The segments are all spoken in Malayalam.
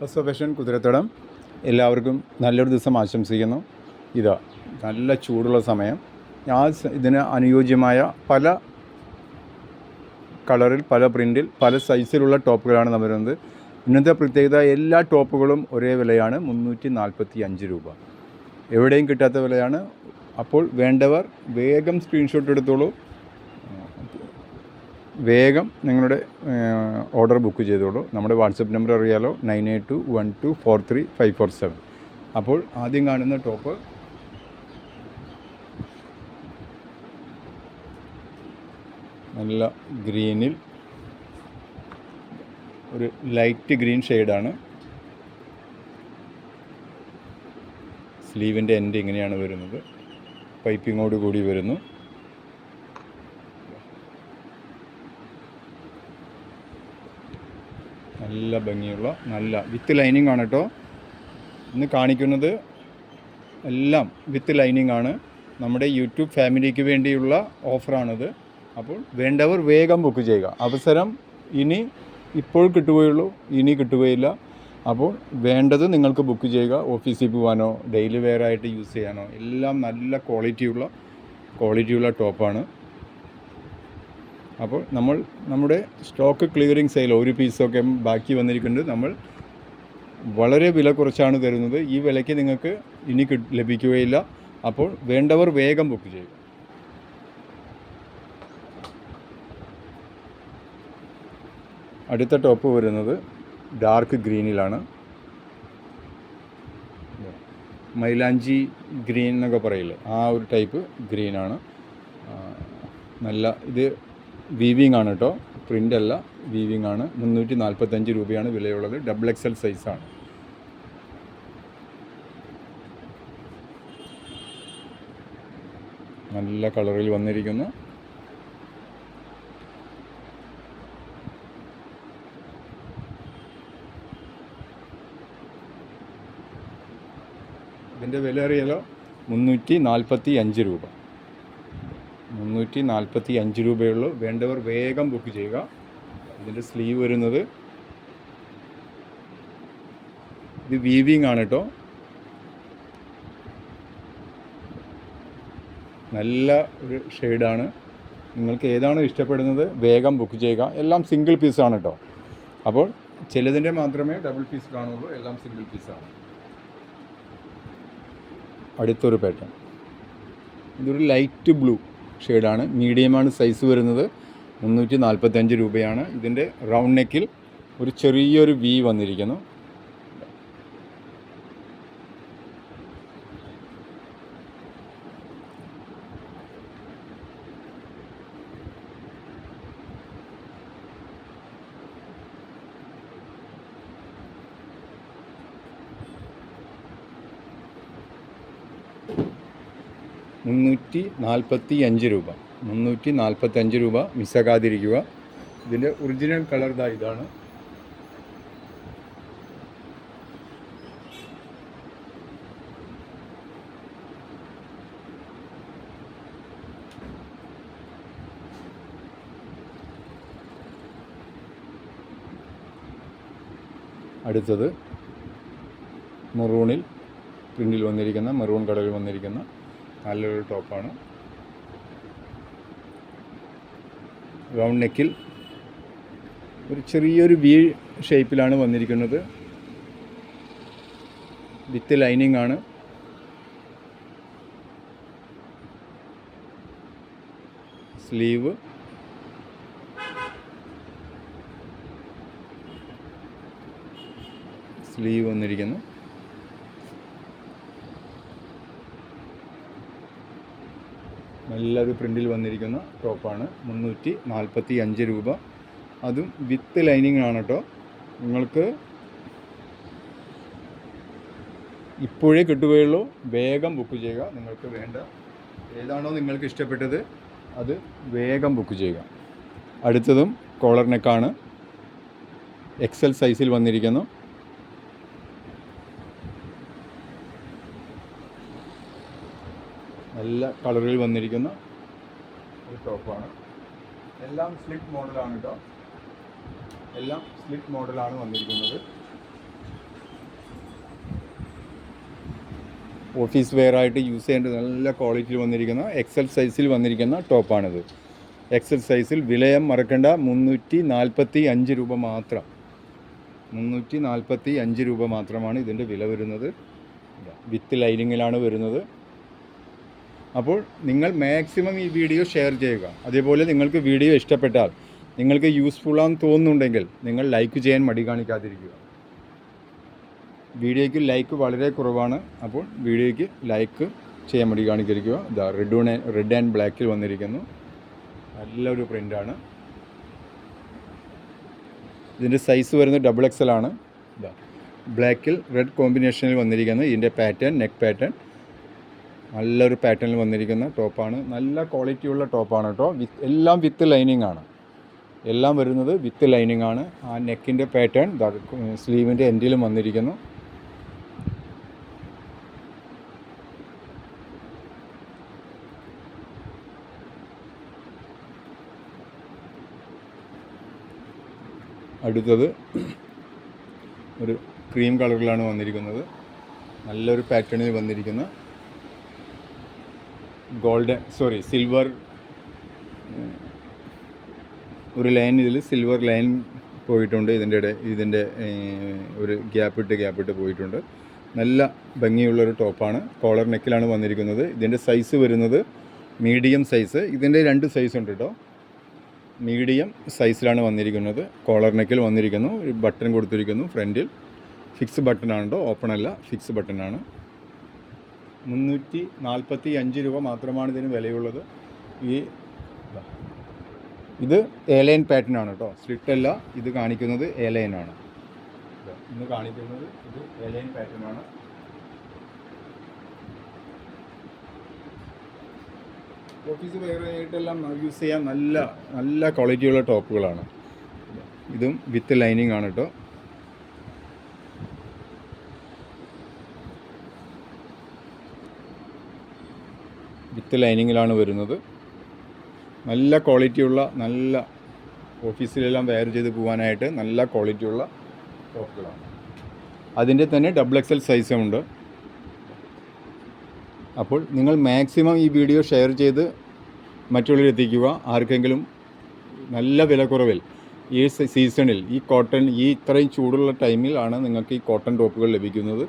ഫസ്റ്റ് ഫാഷൻ കുതിരത്തടം എല്ലാവർക്കും നല്ലൊരു ദിവസം ആശംസിക്കുന്നു. ഇതാ നല്ല ചൂടുള്ള സമയം. ഇതിന് അനുയോജ്യമായ പല കളറിൽ, പല പ്രിൻറ്റിൽ, പല സൈസിലുള്ള ടോപ്പുകളാണ് നമ്മൾ വരുന്നത്. ഇന്നത്തെ പ്രത്യേകത, എല്ലാ ടോപ്പുകളും ഒരേ വിലയാണ്, 345 രൂപ. എവിടെയും കിട്ടാത്ത വിലയാണ്. അപ്പോൾ വേണ്ടവർ വേഗം സ്ക്രീൻഷോട്ട് എടുത്തോളൂ, വേഗം നിങ്ങളുടെ ഓർഡർ ബുക്ക് ചെയ്തോളൂ. നമ്മുടെ വാട്സപ്പ് നമ്പർ അറിയാലോ, 9821243547. അപ്പോൾ ആദ്യം കാണുന്ന ടോപ്പ് നല്ല ഗ്രീനിൽ ഒരു ലൈറ്റ് ഗ്രീൻ ഷെയ്ഡാണ്. സ്ലീവിൻ്റെ എൻഡ് ഇങ്ങനെയാണ് വരുന്നത്, പൈപ്പിങ്ങോട് കൂടി വരുന്നു. നല്ല ഭംഗിയുള്ള, നല്ല വിത്ത് ലൈനിങ് ആണ് കേട്ടോ. ഇന്ന് കാണിക്കുന്നത് എല്ലാം വിത്ത് ലൈനിങ് ആണ്. നമ്മുടെ യൂട്യൂബ് ഫാമിലിക്ക് വേണ്ടിയുള്ള ഓഫറാണിത്. അപ്പോൾ വേണ്ടവർ വേഗം ബുക്ക് ചെയ്യുക. അവസരം ഇപ്പോൾ കിട്ടുകയുള്ളൂ, ഇനി കിട്ടുകയില്ല. അപ്പോൾ വേണ്ടത് നിങ്ങൾക്ക് ബുക്ക് ചെയ്യുക. ഓഫീസിൽ പോകാനോ ഡെയിലി വെയർ ആയിട്ട് യൂസ് ചെയ്യാനോ എല്ലാം നല്ല ക്വാളിറ്റിയുള്ള ടോപ്പാണ്. അപ്പോൾ നമ്മുടെ സ്റ്റോക്ക് ക്ലിയറിംഗ് സെയിൽ, ഒരു പീസൊക്കെ ബാക്കി വന്നിരിക്കുന്നത് നമ്മൾ വളരെ വില കുറച്ചാണ് തരുന്നത്. ഈ വിലയ്ക്ക് നിങ്ങൾക്ക് ഇനി ലഭിക്കുകയില്ല. അപ്പോൾ വേണ്ടവർ വേഗം ബുക്ക് ചെയ്യുക. അടുത്ത ടോപ്പ് വരുന്നത് ഡാർക്ക് ഗ്രീനിലാണ്. മൈലാഞ്ചി ഗ്രീൻ എന്നൊക്കെ പറയില്ലേ, ആ ഒരു ടൈപ്പ് ഗ്രീനാണ്. നല്ല ഇത് വീവിങ് ആണ് കേട്ടോ, പ്രിൻ്റ് അല്ല, വീവിങ് ആണ്. 345 രൂപയാണ് വിലയുള്ളത്. XXL സൈസാണ്. നല്ല കളറിൽ വന്നിരിക്കുന്നു. ഇതിൻ്റെ വില അറിയാലോ, 345 രൂപ. 345 രൂപയുള്ളൂ. വേണ്ടവർ വേഗം ബുക്ക് ചെയ്യുക. ഇതിൻ്റെ സ്ലീവ് വരുന്നത് ഇത് വീവിങ് ആണ് കേട്ടോ. നല്ല ഒരു ഷെയ്ഡാണ്. നിങ്ങൾക്ക് ഏതാണോ ഇഷ്ടപ്പെടുന്നത് വേഗം ബുക്ക് ചെയ്യുക. എല്ലാം സിംഗിൾ പീസാണ് കേട്ടോ. അപ്പോൾ ചിലതിൻ്റെ മാത്രമേ ഡബിൾ പീസ് കാണുള്ളൂ, എല്ലാം സിംഗിൾ പീസാണ്. അടുത്തൊരു പാറ്റേൺ, ഇതൊരു ലൈറ്റ് ബ്ലൂ ഷെയ്ഡാണ്. മീഡിയമാണ് സൈസ് വരുന്നത്. 345 രൂപയാണ്. ഇതിൻ്റെ റൗണ്ട് നെക്കിൽ ഒരു ചെറിയൊരു വി വന്നിരിക്കുന്നു. രൂപ 345 രൂപ മിസ്സാക്കാതിരിക്കുക. ഇതിൻ്റെ ഒറിജിനൽ കളർ ഇതാണ്. അടുത്തത് മെറൂണിൽ പ്രിൻ്റിൽ വന്നിരിക്കുന്ന, മെറൂൺ കളറിൽ വന്നിരിക്കുന്ന നല്ലൊരു ടോപ്പാണ്. റൗണ്ട് നെക്കിൽ ഒരു ചെറിയൊരു വി ഷേപ്പിലാണ് വന്നിരിക്കുന്നത്. വിത്ത് ലൈനിങ് ആണ്. സ്ലീവ് വന്നിരിക്കുന്നു. നല്ലൊരു പ്രിൻ്റിൽ വന്നിരിക്കുന്ന ടോപ്പാണ്. 345 രൂപ. അതും വിത്ത് ലൈനിങ് ആണ് കേട്ടോ. നിങ്ങൾക്ക് ഇപ്പോഴേ കിട്ടുകയുള്ളൂ. വേഗം ബുക്ക് ചെയ്യുക. നിങ്ങൾക്ക് വേണ്ട ഏതാണോ നിങ്ങൾക്ക് ഇഷ്ടപ്പെട്ടത് അത് വേഗം ബുക്ക് ചെയ്യുക. അടുത്തതും കോളർ നെക്കാണ്. XL സൈസിൽ വന്നിരിക്കുന്നു. നല്ല കളറിൽ വന്നിരിക്കുന്ന ഒരു ടോപ്പാണ്. എല്ലാം സ്ലിറ്റ് മോഡലാണ് കേട്ടോ. എല്ലാം സ്ലിറ്റ് മോഡലാണ് വന്നിരിക്കുന്നത്. ഓഫീസ് വെയർ ആയിട്ട് യൂസ് ചെയ്യേണ്ട നല്ല ക്വാളിറ്റിയിൽ വന്നിരിക്കുന്ന എക്സൽ സൈസിൽ വന്നിരിക്കുന്ന ടോപ്പാണിത്. എക്സൽ സൈസിൽ വിലയം മറക്കേണ്ട 345 രൂപ മാത്രം. 345 രൂപ മാത്രമാണ് ഇതിൻ്റെ വില വരുന്നത്. വിത്ത് ലൈനിങ്ങിലാണ് വരുന്നത്. അപ്പോൾ നിങ്ങൾ മാക്സിമം ഈ വീഡിയോ ഷെയർ ചെയ്യുക. അതേപോലെ നിങ്ങൾക്ക് വീഡിയോ ഇഷ്ടപ്പെട്ടാൽ, നിങ്ങൾക്ക് യൂസ്ഫുള്ളാന്ന് തോന്നുന്നുണ്ടെങ്കിൽ നിങ്ങൾ ലൈക്ക് ചെയ്യാൻ മടി കാണിക്കാതിരിക്കുക. വീഡിയോയ്ക്ക് ലൈക്ക് വളരെ കുറവാണ്. അപ്പോൾ വീഡിയോയ്ക്ക് ലൈക്ക് ചെയ്യാൻ മടി കാണിക്കാതിരിക്കുക. ഇതാ റെഡ് ആൻഡ് ബ്ലാക്കിൽ വന്നിരിക്കുന്നു. നല്ലൊരു പ്രിൻ്റാണ്. ഇതിൻ്റെ സൈസ് വരുന്നത് XXL ആണ്. ഇതാ ബ്ലാക്കിൽ റെഡ് കോമ്പിനേഷനിൽ വന്നിരിക്കുന്നത് ഇതിൻ്റെ പാറ്റേൺ, നെക്ക് പാറ്റേൺ നല്ലൊരു പാറ്റേണിൽ വന്നിരിക്കുന്ന ടോപ്പാണ്. നല്ല ക്വാളിറ്റിയുള്ള ടോപ്പാണ് കേട്ടോ. എല്ലാം വിത്ത് ലൈനിങ് ആണ്. എല്ലാം വരുന്നത് വിത്ത് ലൈനിങ് ആണ്. ആ നെക്കിൻ്റെ പാറ്റേൺ സ്ലീവിൻ്റെ എൻഡിലും വന്നിരിക്കുന്നു. അടുത്തത് ഒരു ക്രീം കളറിലാണ് വന്നിരിക്കുന്നത്. നല്ലൊരു പാറ്റേണിൽ വന്നിരിക്കുന്ന സിൽവർ ഒരു ലൈൻ, ഇതിൽ സിൽവർ ലൈൻ പോയിട്ടുണ്ട്. ഇതിൻ്റെ ഒരു ഗ്യാപ്പിട്ട് പോയിട്ടുണ്ട്. നല്ല ഭംഗിയുള്ളൊരു ടോപ്പാണ്. കോളർ നെക്കിലാണ് വന്നിരിക്കുന്നത്. ഇതിൻ്റെ സൈസ് വരുന്നത് മീഡിയം സൈസ്. ഇതിൻ്റെ 2 സൈസ് ഉണ്ട് കേട്ടോ. മീഡിയം സൈസിലാണ് വന്നിരിക്കുന്നത്. കോളർ നെക്കിൽ വന്നിരിക്കുന്നു. ഒരു ബട്ടൺ കൊടുത്തിരിക്കുന്നു ഫ്രണ്ടിൽ. ഫിക്സ് ബട്ടണാണ് കേട്ടോ, ഓപ്പൺ അല്ല, ഫിക്സ് ബട്ടണാണ്. 345 രൂപ മാത്രമാണ് ഇതിന് വിലയുള്ളത്. ഇത് എലൈൻ പാറ്റേൺ ആണ് കേട്ടോ, സ്ലിറ്റ് അല്ല. ഇത് കാണിക്കുന്നത് എലൈൻ ആണ്. ഇന്ന് കാണിക്കുന്നത് ഇത് എലൈൻ പാറ്റേൺ ആണ്. ഓഫീസ് വെയർ ആയിട്ടെല്ലാം യൂസ് ചെയ്യാൻ നല്ല ക്വാളിറ്റിയുള്ള ടോപ്പുകളാണ്. ഇതും വിത്ത് ലൈനിങ് ആണ് കേട്ടോ. വിത്ത് ലൈനിങ്ങിലാണ് വരുന്നത്. നല്ല ക്വാളിറ്റിയുള്ള, നല്ല ഓഫീസിലെല്ലാം വെയർ ചെയ്ത് പോകാനായിട്ട് നല്ല ക്വാളിറ്റിയുള്ള ടോപ്പുകളാണ്. അതിൻ്റെ തന്നെ XXL സൈസുമുണ്ട്. അപ്പോൾ നിങ്ങൾ മാക്സിമം ഈ വീഡിയോ ഷെയർ ചെയ്ത് മറ്റുള്ളവരെത്തിക്കുക. ആർക്കെങ്കിലും നല്ല വിലക്കുറവിൽ ഈ സീസണിൽ ഈ ഇത്രയും ചൂടുള്ള ടൈമിലാണ് നിങ്ങൾക്ക് ഈ കോട്ടൺ ടോപ്പുകൾ ലഭിക്കുന്നത്.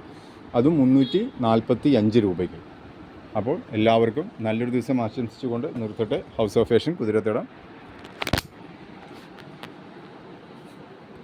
അതും 345 രൂപയ്ക്ക്. അപ്പോൾ എല്ലാവർക്കും നല്ലൊരു ദിവസം ആശംസിച്ചുകൊണ്ട് നിർത്തട്ടെ. House of fashion കുതിരത്തടം.